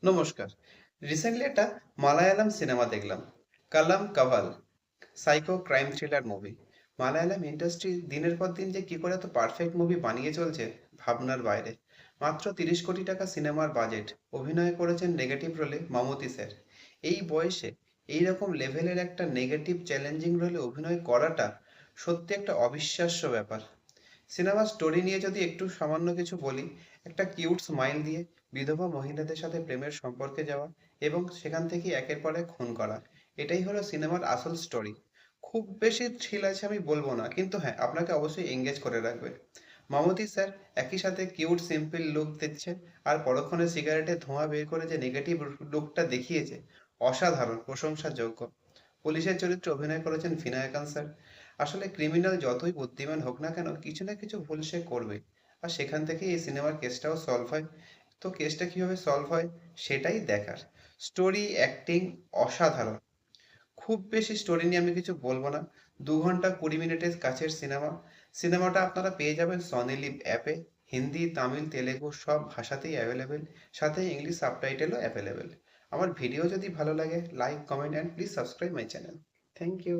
নমস্কার। রিসেন্টলি একটা মালায়ালাম সিনেমা দেখলাম, Kalamkaval, psycho crime thriller movie. Malayalam industry দিনের পর দিন যে কি করে এত পারফেক্ট মুভি বানিয়ে চলছে, ভাবনার বাইরে। মাত্র 30 কোটি টাকা সিনেমার বাজেট, অভিনয় করেছেন নেগেটিভ রোলে মামুতি স্যার। এই বয়সে এই রকম লেভেলের একটা নেগেটিভ চ্যালেঞ্জিং রোলে অভিনয় করাটা সত্যি একটা অবিশ্বাস্য ব্যাপার। সিনেমার স্টোরি নিয়ে যদি একটু সামান্য কিছু বলি, একটা কিউট স্মাইল দিয়ে বিধবা মহিলাদের সাথে প্রেমের সম্পর্কে যাওয়া এবং সেখান থেকে একের পর এক খুন করা, এটাই হলো সিনেমার আসল স্টোরি। খুব বেশি থ্রিল আছে আমি বলবো না, কিন্তু হ্যাঁ, আপনাকে অবশ্যই এঙ্গেজ করে রাখবে। মামুতি স্যার একই সাথে কিউট সিম্পল লুক দিচ্ছে, আর পরক্ষণে সিগারেটে ধোঁয়া বের করে যে নেগেটিভ লুকটা দেখিয়েছে, অসাধারণ, প্রশংসাযোগ্য। পুলিশের চরিত্রে অভিনয় করেছেন ভিনায়কান স্যার। আসলে ক্রিমিনাল যতই বুদ্ধিমান হোক না কেন, কিছু না কিছু ভুল সে করবে, আর সেখান থেকেই এই সিনেমার কেসটাও সলভ হয়। তো কেসটা কিভাবে সলভ হয় সেটাই দেখার। স্টোরি, অ্যাক্টিং অসাধারণ। খুব বেশি স্টোরি নিয়ে আমি কিছু বলবো না। 2 ঘন্টা 20 মিনিটের কাছের সিনেমা। সিনেমাটা আপনারা পেয়ে যাবেন সনি লিভ অ্যাপে। হিন্দি, তামিল, তেলেগু সব ভাষাতেই অ্যাভেলেবেল। সাথে ইংলিশ সাবটাইটেলও অ্যাভেলেবেল। আমার ভিডিও যদি ভালো লাগে, like, comment and please subscribe my channel. Thank you.